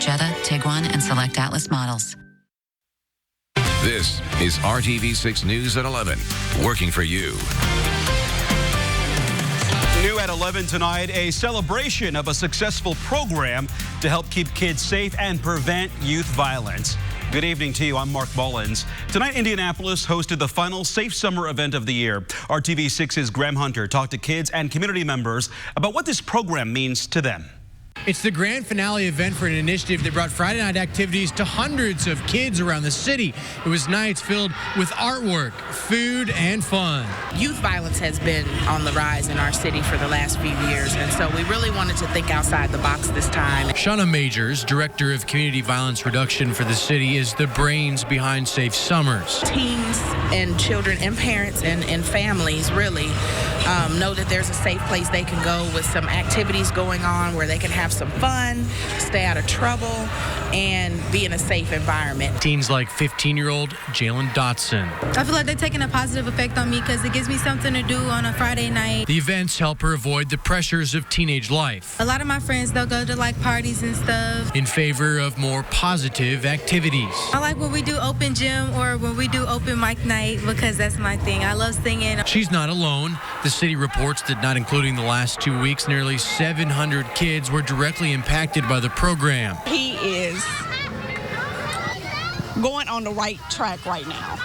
Jetta, Tiguan, and select Atlas models. This is RTV6 News at 11, working for you. New at 11 tonight, a celebration of a successful program to help keep kids safe and prevent youth violence. Good evening to you. I'm Mark Mullins. Tonight, Indianapolis hosted the final Safe Summer event of the year. RTV6's Graham Hunter talked to kids and community members about what this program means to them. It's the grand finale event for an initiative that brought Friday night activities to hundreds of kids around the city. It was nights filled with artwork, food, and fun. Youth violence has been on the rise in our city for the last few years, and so we really wanted to think outside the box this time. Shauna Majors, Director of Community Violence Reduction for the city, is the brains behind Safe Summers. Teens and children and parents and families really know that there's a safe place they can go with some activities going on where they can have some fun, stay out of trouble, and be in a safe environment. Teens like 15-year-old Jalen Dotson. I feel like they're taking a positive effect on me because it gives me something to do on a Friday night. The events help her avoid the pressures of teenage life. A lot of my friends, they'll go to like parties and stuff. In favor of more positive activities. I like when we do open gym or when we do open mic night because that's my thing. I love singing. She's not alone. The city reports that not including the last 2 weeks, nearly 700 kids were directly impacted by the program. He is going on the right track right now,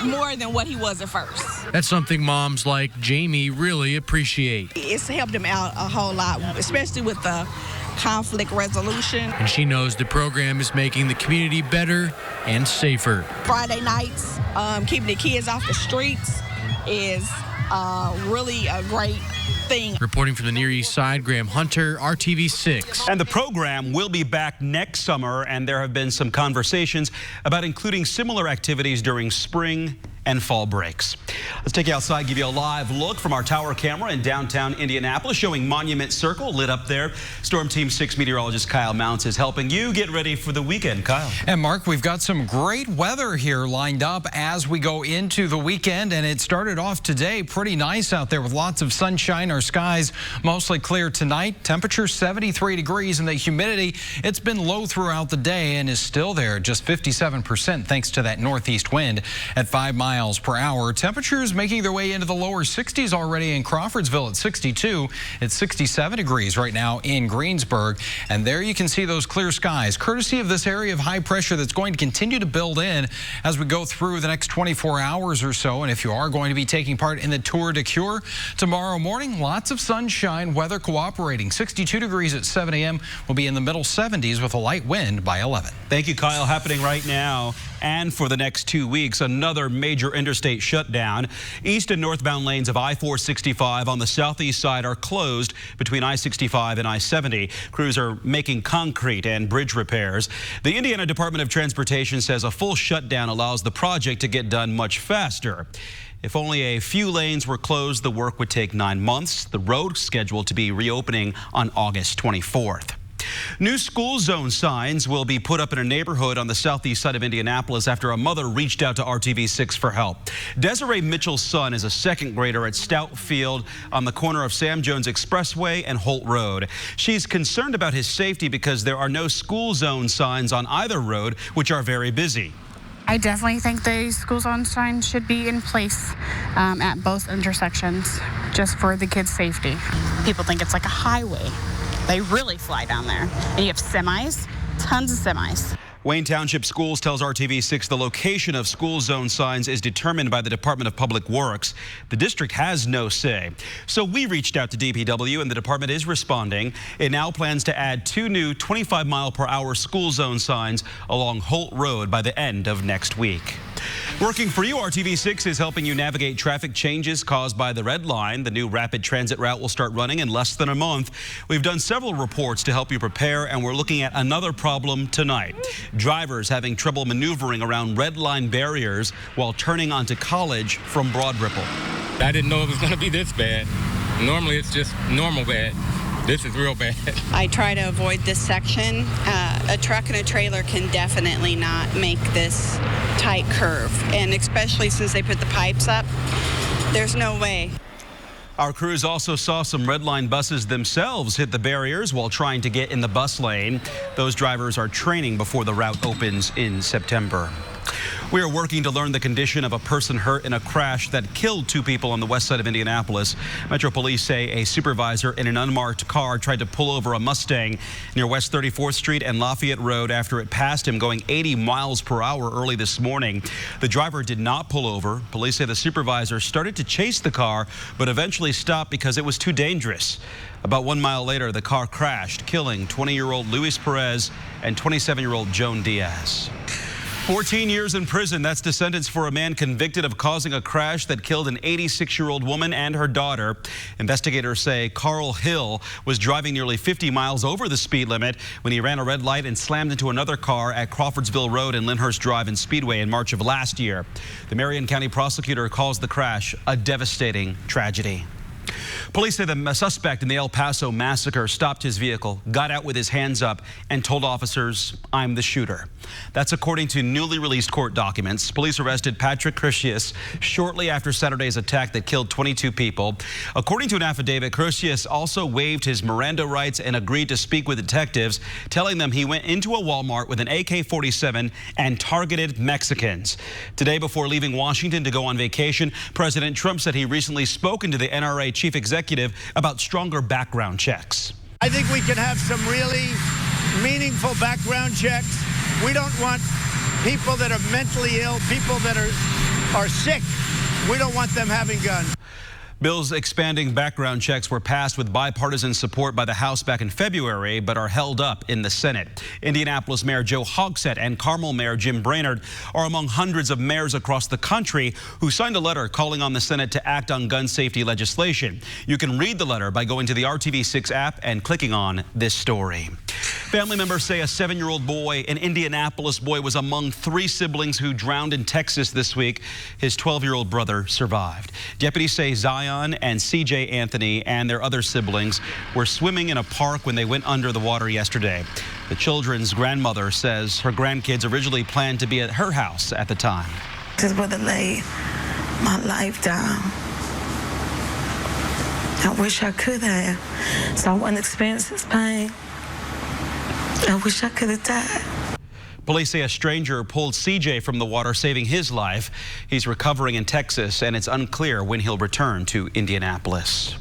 more than what he was at first. That's something moms like Jamie really appreciate. It's helped him out a whole lot, especially with the conflict resolution. And she knows the program is making the community better and safer. Friday nights, keeping the kids off the streets is really a great thing. Reporting from the Near East Side, Graham Hunter, RTV6. And the program will be back next summer, and there have been some conversations about including similar activities during spring and fall breaks. Let's take you outside, give you a live look from our tower camera in downtown Indianapolis, showing Monument Circle lit up there. Storm Team 6 meteorologist Kyle Mounts is helping you get ready for the weekend. Kyle. And Mark, we've got some great weather here lined up as we go into the weekend, and it started off today pretty nice out there with lots of sunshine. Our skies mostly clear tonight. Temperature 73 degrees, and the humidity, it's been low throughout the day and is still there, just 57% thanks to that northeast wind at 5 miles per hour. Temperatures making their way into the lower 60s already in Crawfordsville at 62. It's 67 degrees right now in Greensburg. And there you can see those clear skies, courtesy of this area of high pressure that's going to continue to build in as we go through the next 24 hours or so. And if you are going to be taking part in the Tour de Cure tomorrow morning, lots of sunshine, weather cooperating. 62 degrees at 7 a.m. will be in the middle 70s with a light wind by 11. Thank you, Kyle. Happening right now. And for the next 2 weeks, another major interstate shutdown. East and northbound lanes of I-465 on the southeast side are closed between I-65 and I-70. Crews are making concrete and bridge repairs. The Indiana Department of Transportation says a full shutdown allows the project to get done much faster. If only a few lanes were closed, the work would take 9 months. The road scheduled to be reopening on August 24th. New school zone signs will be put up in a neighborhood on the southeast side of Indianapolis after a mother reached out to RTV6 for help. Desiree Mitchell's son is a second grader at Stout Field on the corner of Sam Jones Expressway and Holt Road. She's concerned about his safety because there are no school zone signs on either road, which are very busy. I definitely think the school zone sign should be in place at both intersections just for the kids' safety. People think it's like a highway. They really fly down there. And you have semis, tons of semis. Wayne Township Schools tells RTV6 the location of school zone signs is determined by the Department of Public Works. The district has no say. So we reached out to DPW and the department is responding. It now plans to add 2 new 25-mile-per-hour school zone signs along Holt Road by the end of next week. Working for you, RTV6 is helping you navigate traffic changes caused by the Red Line. The new rapid transit route will start running in less than a month. We've done several reports to help you prepare, and we're looking at another problem tonight. Drivers having trouble maneuvering around Red Line barriers while turning onto College from Broad Ripple. I didn't know it was going to be this bad. Normally it's just normal bad. This is real bad. I try to avoid this section. A truck and a trailer can definitely not make this tight curve, and especially since they put the pipes up, there's no way. Our crews also saw some Red Line buses themselves hit the barriers while trying to get in the bus lane. Those drivers are training before the route opens in September. We are working to learn the condition of a person hurt in a crash that killed 2 people on the west side of Indianapolis. Metro Police say a supervisor in an unmarked car tried to pull over a Mustang near West 34th Street and Lafayette Road after it passed him going 80 miles per hour early this morning. The driver did not pull over. Police say the supervisor started to chase the car, but eventually stopped because it was too dangerous. About 1 mile later, the car crashed, killing 20-year-old Luis Perez and 27-year-old Joan Diaz. 14 years in prison. That's the sentence for a man convicted of causing a crash that killed an 86-year-old woman and her daughter. Investigators say Carl Hill was driving nearly 50 miles over the speed limit when he ran a red light and slammed into another car at Crawfordsville Road and Lyndhurst Drive and Speedway in March of last year. The Marion County prosecutor calls the crash a devastating tragedy. Police say the suspect in the El Paso massacre stopped his vehicle, got out with his hands up, and told officers, "I'm the shooter." That's according to newly released court documents. Police arrested Patrick Crucius shortly after Saturday's attack that killed 22 people. According to an affidavit, Crucius also waived his Miranda rights and agreed to speak with detectives, telling them he went into a Walmart with an AK-47 and targeted Mexicans. Today, before leaving Washington to go on vacation, President Trump said he recently spoken to the NRA chief executive about stronger background checks. I think we can have some really meaningful background checks. We don't want people that are mentally ill, people that are sick. We don't want them having guns. Bills expanding background checks were passed with bipartisan support by the House back in February, but are held up in the Senate. Indianapolis Mayor Joe Hogsett and Carmel Mayor Jim Brainerd are among hundreds of mayors across the country who signed a letter calling on the Senate to act on gun safety legislation. You can read the letter by going to the RTV6 app and clicking on this story. Family members say a 7-year-old boy, an Indianapolis boy, was among 3 siblings who drowned in Texas this week. His 12-year-old brother survived. Deputies say Zion and CJ Anthony and their other siblings were swimming in a park when they went under the water yesterday. The children's grandmother says her grandkids originally planned to be at her house at the time. Just would have laid my life down. I wish I could have, so I wouldn't experience this pain. I wish I could have died. Police say a stranger pulled CJ from the water, saving his life. He's recovering in Texas, and it's unclear when he'll return to Indianapolis.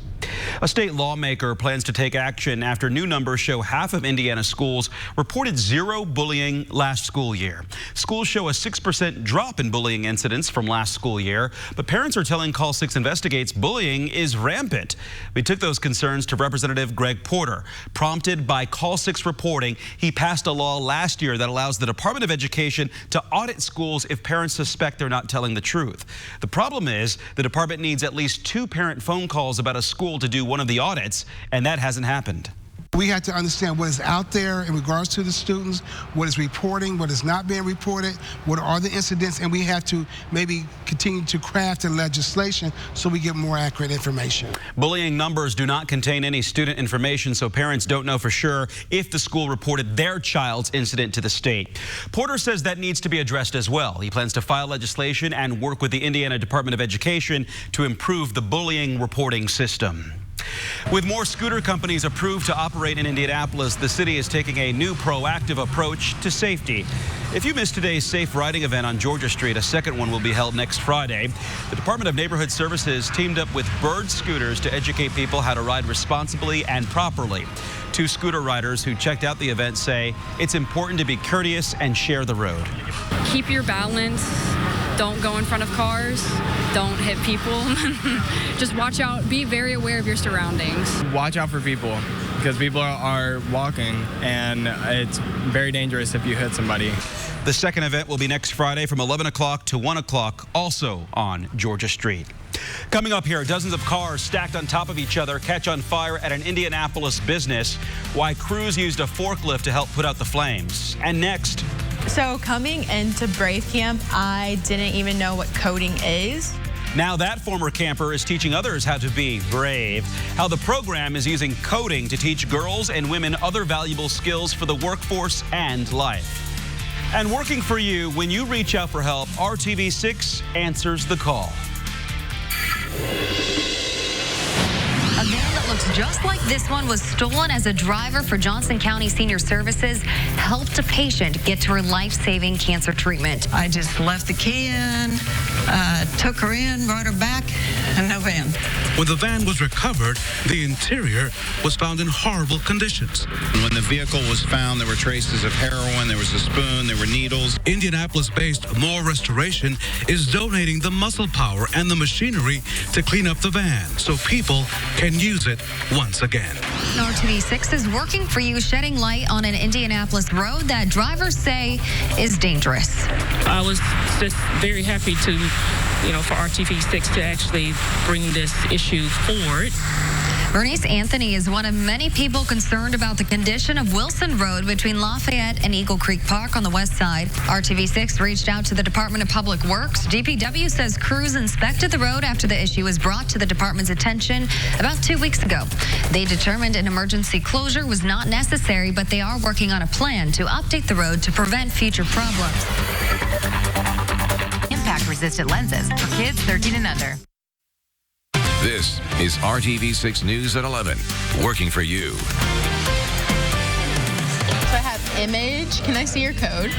A state lawmaker plans to take action after new numbers show half of Indiana schools reported 0 bullying last school year. Schools show a 6% drop in bullying incidents from last school year, but parents are telling Call 6 Investigates bullying is rampant. We took those concerns to Representative Greg Porter. Prompted by Call 6 reporting, he passed a law last year that allows the Department of Education to audit schools if parents suspect they're not telling the truth. The problem is the department needs at least 2 parent phone calls about a school to do one of the audits, and that hasn't happened. We have to understand what is out there in regards to the students, what is reporting, what is not being reported, what are the incidents, and we have to maybe continue to craft the legislation so we get more accurate information. Bullying numbers do not contain any student information, so parents don't know for sure if the school reported their child's incident to the state. Porter says that needs to be addressed as well. He plans to file legislation and work with the Indiana Department of Education to improve the bullying reporting system. With more scooter companies approved to operate in Indianapolis, the city is taking a new proactive approach to safety. If you missed today's safe riding event on Georgia Street, a second one will be held next Friday. The Department of Neighborhood Services teamed up with Bird Scooters to educate people how to ride responsibly and properly. 2 scooter riders who checked out the event say it's important to be courteous and share the road. Keep your balance. Don't go in front of cars. Don't hit people. Just watch out. Be very aware of your surroundings. Watch out for people because people are walking and it's very dangerous if you hit somebody. The second event will be next Friday from 11 o'clock to 1 o'clock, also on Georgia Street. Coming up here, dozens of cars stacked on top of each other catch on fire at an Indianapolis business. Why crews used a forklift to help put out the flames. And next. So coming into Brave Camp, I didn't even know what coding is. Now that former camper is teaching others how to be brave. How the program is using coding to teach girls and women other valuable skills for the workforce and life. And working for you, when you reach out for help, RTV6 answers the call. A van that looks just like this one was stolen as a driver for Johnson County Senior Services helped a patient get to her life-saving cancer treatment. I just left the key in, took her in, brought her back, and no van. When the van was recovered, the interior was found in horrible conditions. When the vehicle was found, there were traces of heroin, there was a spoon, there were needles. Indianapolis-based More Restoration is donating the muscle power and the machinery to clean up the van so people can use it once again. RTV6 is working for you, shedding light on an Indianapolis road that drivers say is dangerous. I was just very happy to, for RTV6 to actually bring this issue forward. Bernice Anthony is one of many people concerned about the condition of Wilson Road between Lafayette and Eagle Creek Park on the west side. RTV6 reached out to the Department of Public Works. DPW says crews inspected the road after the issue was brought to the department's attention about 2 weeks ago. They determined an emergency closure was not necessary, but they are working on a plan to update the road to prevent future problems. Impact-resistant lenses for kids 13 and under. This is RTV6 News at 11, working for you. So I have image. Can I see your code?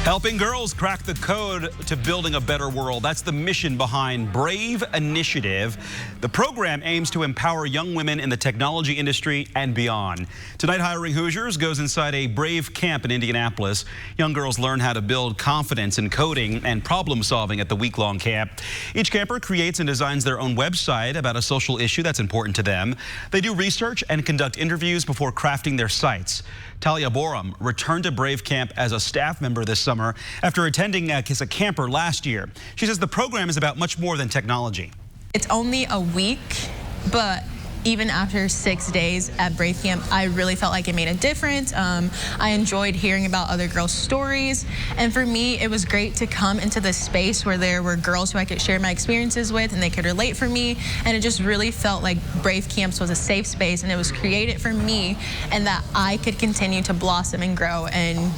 Helping girls crack the code to building a better world. That's the mission behind Brave Initiative. The program aims to empower young women in the technology industry and beyond. Tonight, Hiring Hoosiers goes inside a Brave camp in Indianapolis. Young girls learn how to build confidence in coding and problem solving at the week-long camp. Each camper creates and designs their own website about a social issue that's important to them. They do research and conduct interviews before crafting their sites. Talia Borum returned to Brave Camp as a staff member this summer after attending as a camper last year. She says the program is about much more than technology. It's only a week, but even after 6 days at Brave Camp, I really felt like it made a difference. I enjoyed hearing about other girls' stories. And for me, it was great to come into this space where there were girls who I could share my experiences with and they could relate for me. And it just really felt like Brave Camps was a safe space and it was created for me and that I could continue to blossom and grow in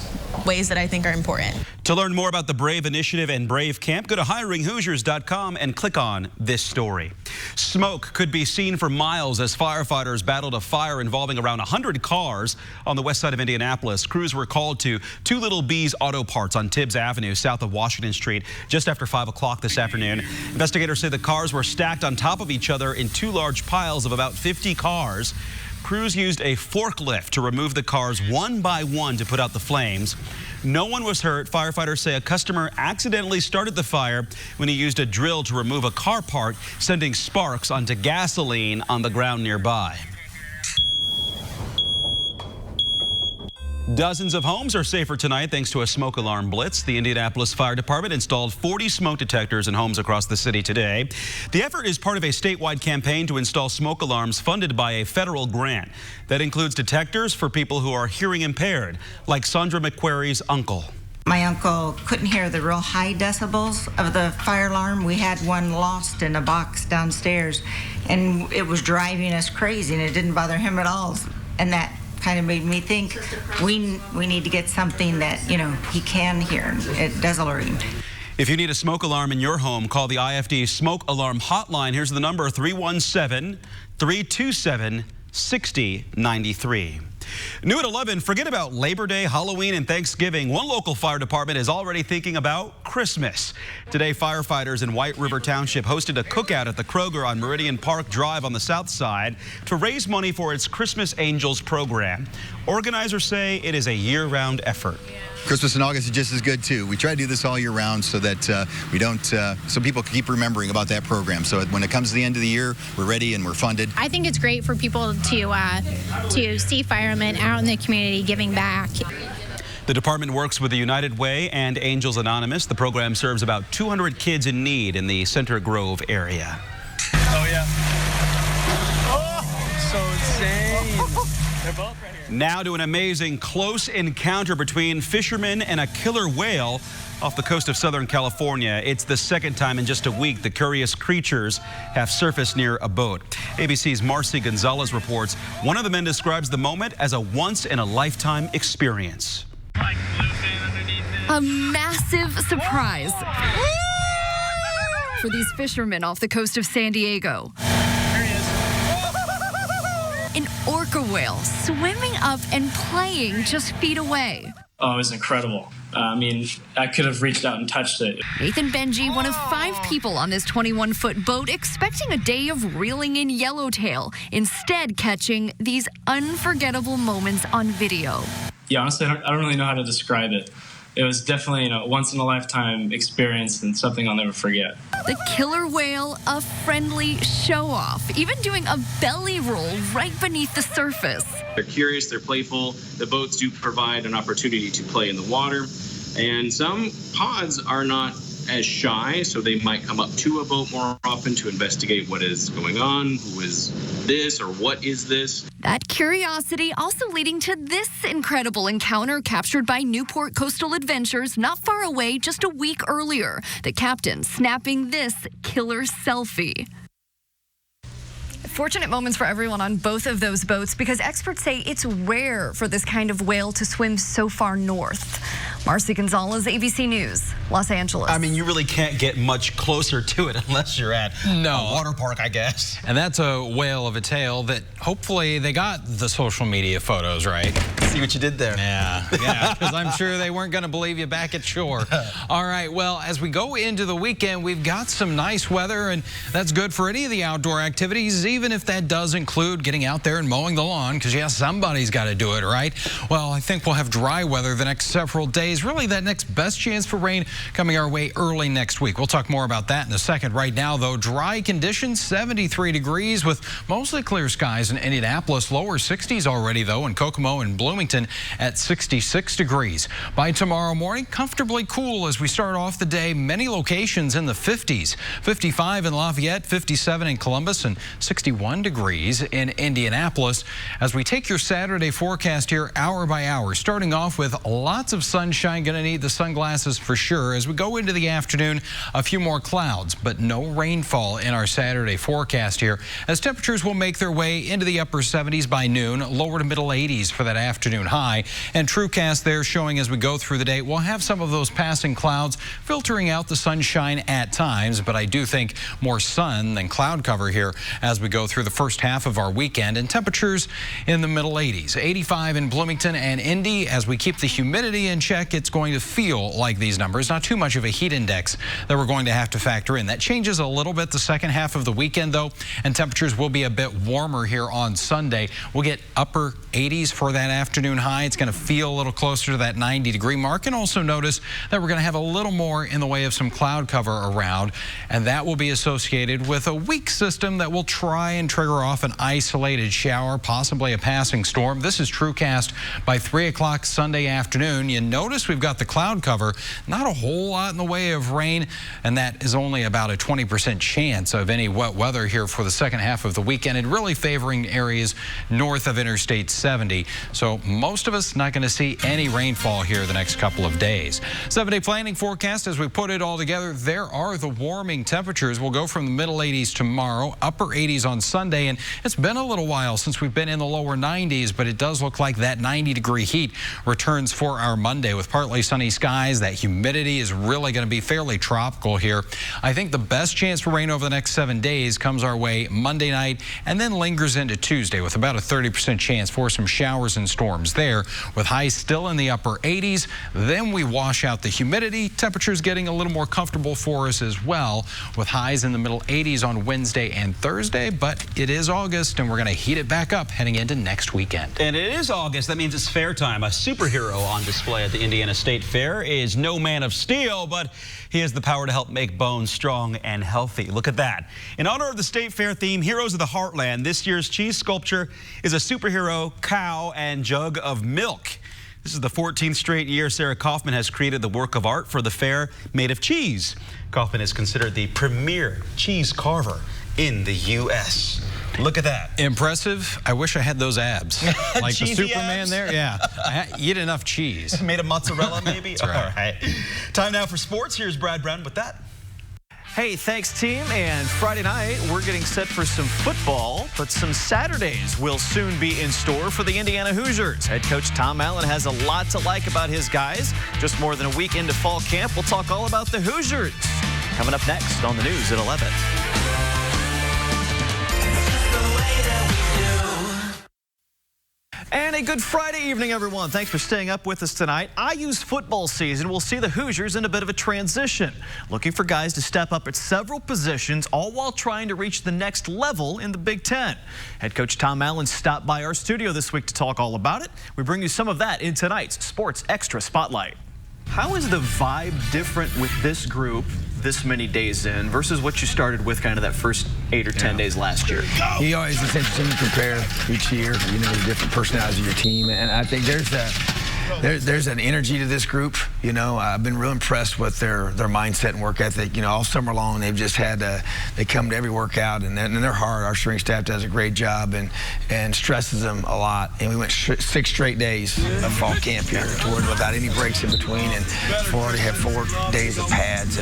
ways that I think are important. To learn more about the Brave Initiative and Brave Camp, go to hiringhoosiers.com and click on this story. Smoke could be seen for miles as firefighters battled a fire involving around 100 cars on the west side of Indianapolis. Crews were called to Two Little B's Auto Parts on Tibbs Avenue, south of Washington Street, just after 5 o'clock this afternoon. Investigators say the cars were stacked on top of each other in two large piles of about 50 cars. Crews used a forklift to remove the cars one by one to put out the flames. No one was hurt. Firefighters say a customer accidentally started the fire when he used a drill to remove a car part, sending sparks onto gasoline on the ground nearby. Dozens of homes are safer tonight thanks to a smoke alarm blitz. The Indianapolis Fire Department installed 40 smoke detectors in homes across the city today. The effort is part of a statewide campaign to install smoke alarms funded by a federal grant. That includes detectors for people who are hearing impaired, like Sandra McQuarrie's uncle. My uncle couldn't hear the real high decibels of the fire alarm. We had one lost in a box downstairs, and it was driving us crazy, and it didn't bother him at all. And that kind of made me think we need to get something that, he can hear. It does alert him. If you need a smoke alarm in your home, call the IFD Smoke Alarm Hotline. Here's the number, 317-327-6093. New at 11, forget about Labor Day, Halloween, and Thanksgiving. One local fire department is already thinking about Christmas. Today, firefighters in White River Township hosted a cookout at the Kroger on Meridian Park Drive on the south side to raise money for its Christmas Angels program. Organizers say it is a year-round effort. Christmas in August is just as good, too. We try to do this all year round so that so people keep remembering about that program. So when it comes to the end of the year, we're ready and we're funded. I think it's great for people to see firemen out in the community giving back. The department works with the United Way and Angels Anonymous. The program serves about 200 kids in need in the Center Grove area. Oh, yeah. Oh, so insane. They're both right here. Now to an amazing close encounter between fishermen and a killer whale off the coast of Southern California. It's the second time in just a week the curious creatures have surfaced near a boat. ABC's Marcy Gonzalez reports one of the men describes the moment as a once-in-a-lifetime experience. A massive surprise for these fishermen off the coast of San Diego. orca whale swimming up and playing just feet away. Oh, it was incredible. I mean, I could have reached out and touched it. Nathan Benji, one of 5 people on this 21-foot boat, expecting a day of reeling in yellowtail, instead catching these unforgettable moments on video. Yeah, honestly, I don't really know how to describe it. It was definitely a once-in-a-lifetime experience and something I'll never forget. The killer whale, a friendly show-off, even doing a belly roll right beneath the surface. They're curious, they're playful. The boats do provide an opportunity to play in the water. And some pods are not as shy, so they might come up to a boat more often to investigate what is going on, who is this, or what is this. That curiosity also leading to this incredible encounter captured by Newport Coastal Adventures not far away just a week earlier. The captain snapping this killer selfie. Fortunate moments for everyone on both of those boats because experts say it's rare for this kind of whale to swim so far north. Marcy Gonzalez, ABC News, Los Angeles. I mean, you really can't get much closer to it unless you're at a water park, I guess. And that's a whale of a tale that hopefully they got the social media photos right. See what you did there. Yeah, because I'm sure they weren't going to believe you back at shore. All right, well, as we go into the weekend, we've got some nice weather, and that's good for any of the outdoor activities, even if that does include getting out there and mowing the lawn, because, yeah, somebody's got to do it, right? Well, I think we'll have dry weather the next several days. Really, that next best chance for rain coming our way early next week. We'll talk more about that in a second. Right now, though, dry conditions, 73 degrees with mostly clear skies in Indianapolis. Lower 60s already, though, in Kokomo and Bloomington at 66 degrees. By tomorrow morning, comfortably cool as we start off the day. Many locations in the 50s. 55 in Lafayette, 57 in Columbus, and 61 degrees in Indianapolis. As we take your Saturday forecast here hour by hour, starting off with lots of sunshine. Going to need the sunglasses for sure. As we go into the afternoon, a few more clouds, but no rainfall in our Saturday forecast here, as temperatures will make their way into the upper 70s by noon, lower to middle 80s for that afternoon high. And TrueCast there showing as we go through the day, we'll have some of those passing clouds filtering out the sunshine at times, but I do think more sun than cloud cover here as we go through the first half of our weekend, and temperatures in the middle 80s. 85 in Bloomington and Indy. As we keep the humidity in check, it's going to feel like these numbers. Not too much of a heat index that we're going to have to factor in. That changes a little bit the second half of the weekend, though, and temperatures will be a bit warmer here on Sunday. We'll get upper 80s for that afternoon high. It's going to feel a little closer to that 90-degree mark, and also notice that we're going to have a little more in the way of some cloud cover around, and that will be associated with a weak system that will try and trigger off an isolated shower, possibly a passing storm. This is TrueCast by 3 o'clock Sunday afternoon. You notice we've got the cloud cover, not a whole lot in the way of rain, and that is only about a 20% chance of any wet weather here for the second half of the weekend, and really favoring areas north of Interstate 70. So most of us not going to see any rainfall here the next couple of days. 7-day planning forecast, as we put it all together, there are the warming temperatures. We'll go from the middle 80s tomorrow, upper 80s on Sunday, and it's been a little while since we've been in the lower 90s, but it does look like that 90-degree heat returns for our Monday with partly sunny skies. That humidity is really going to be fairly tropical here. I think the best chance for rain over the next 7 days comes our way Monday night and then lingers into Tuesday with about a 30% chance for some showers and storms there, with highs still in the upper 80s. Then we wash out the humidity. Temperatures getting a little more comfortable for us as well, with highs in the middle 80s on Wednesday and Thursday. But it is August, and we're going to heat it back up heading into next weekend. And it is August. That means it's fair time. A superhero on display at the Indiana State Fair is no man of steel, but he has the power to help make bones strong and healthy. Look at that. In honor of the State Fair theme, Heroes of the Heartland, this year's cheese sculpture is a superhero cow and jug of milk. This is the 14th straight year Sarah Kaufman has created the work of art for the fair made of cheese. Kaufman is considered the premier cheese carver in the U.S. Look at that. Impressive. I wish I had those abs. Like the Superman abs? there. Yeah. I eat enough cheese. Made of mozzarella, maybe? That's right. All right. Time now for sports. Here's Brad Brown with that. Hey, thanks, team. And Friday night, we're getting set for some football, but some Saturdays will soon be in store for the Indiana Hoosiers. Head coach Tom Allen has a lot to like about his guys. Just more than a week into fall camp, we'll talk all about the Hoosiers. Coming up next on the news at 11. a good Friday evening, everyone. Thanks for staying up with us tonight. IU's football season will see the Hoosiers in a bit of a transition, looking for guys to step up at several positions, all while trying to reach the next level in the Big Ten. Head coach Tom Allen stopped by our studio this week to talk all about it. We bring you some of that in tonight's Sports Extra Spotlight. How is the vibe different with this group this many days in versus what you started with kind of that first 8 or 10 days last year? You always, it's interesting to compare each year, you know, the different personalities of your team. And I think there's an energy to this group. You know, I've been real impressed with their mindset and work ethic. You know, all summer long they've just had they come to every workout and they're hard. Our strength staff does a great job and stresses them a lot. And we went 6 straight days of fall camp here without any breaks in between, and we already had 4 days of pads,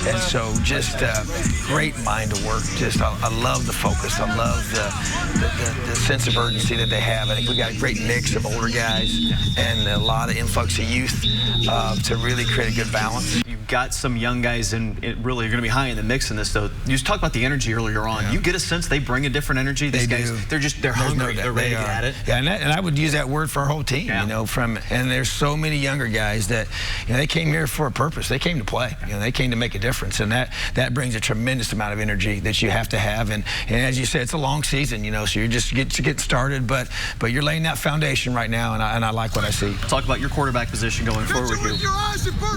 and so just great mind to work. Just I love the focus. I love the sense of urgency that they have. I think we got a great mix of older guys and a lot of influx of youth to really create a good balance. You've got some young guys and really are going to be high in the mix in this, though. You just talked about the energy earlier on. Yeah. You get a sense they bring a different energy. These guys, they're hungry. They're ready to get at it. Yeah, and I would use that word for our whole team. Yeah. You know, and there's so many younger guys that, you know, they came here for a purpose. They came to play. You know, they came to make a difference, and that brings a tremendous amount of energy that you have to have. And as you said, it's a long season. You know, so you're just getting started, but you're laying that foundation right now, and I like what I see. Talk about your quarterback position going forward here.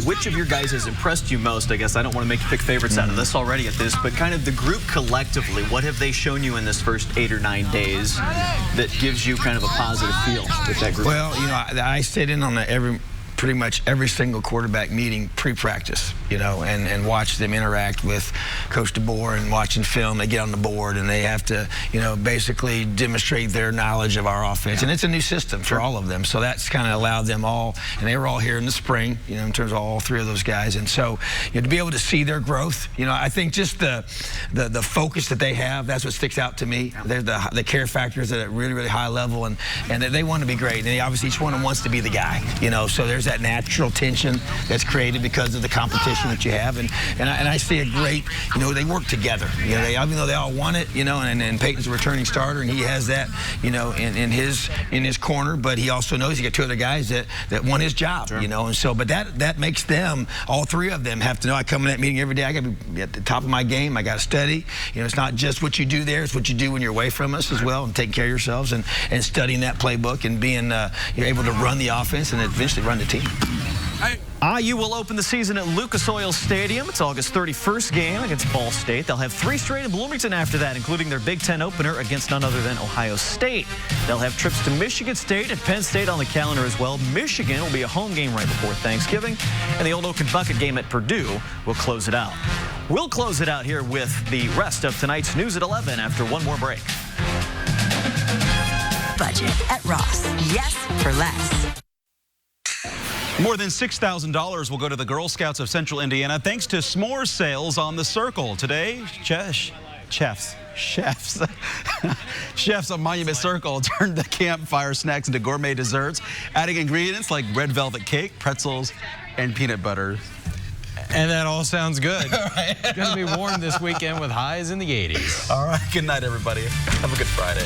Which of your guys has impressed you most? I guess I don't want to make you pick favorites out of this already at this, but kind of the group collectively, what have they shown you in this first 8 or 9 days that gives you kind of a positive feel with that group? Well, you know, I sit in on pretty much every single quarterback meeting pre-practice, you know, and watch them interact with Coach DeBoer and watching film. They get on the board and they have to, you know, basically demonstrate their knowledge of our offense. And it's a new system for all of them. So that's kind of allowed them all, and they were all here in the spring, you know, in terms of all 3 of those guys. And so, you know, to be able to see their growth, you know, I think just the focus that they have, that's what sticks out to me. They're the care factors at a really, really high level, and that they want to be great. And they, obviously each one of them wants to be the guy, you know, so there's that natural tension that's created because of the competition that you have, and I see a great, you know, they work together. You know, even though they all want it, you know, and Peyton's a returning starter, and he has that, you know, in his corner, but he also knows he got 2 other guys that want his job, you know, and so, but that makes them, all 3 of them have to know, I come in that meeting every day, I got to be at the top of my game, I got to study. You know, it's not just what you do there, it's what you do when you're away from us as well, and taking care of yourselves and studying that playbook and being you're able to run the offense and eventually run the team. IU will open the season at Lucas Oil Stadium. It's August 31st game against Ball State. They'll have 3 straight in Bloomington after that, including their Big Ten opener against none other than Ohio State. They'll have trips to Michigan State and Penn State on the calendar as well. Michigan will be a home game right before Thanksgiving, and the Old Oak and Bucket game at Purdue will close it out. We'll close it out here with the rest of tonight's News at 11 after one more break. Budget at Ross. Yes for less. More than $6,000 will go to the Girl Scouts of Central Indiana thanks to s'more sales on the Circle. Today, chefs on Monument Circle turned the campfire snacks into gourmet desserts, adding ingredients like red velvet cake, pretzels, and peanut butter. And that all sounds good. It's going to be warm this weekend with highs in the 80s. All right, good night, everybody. Have a good Friday.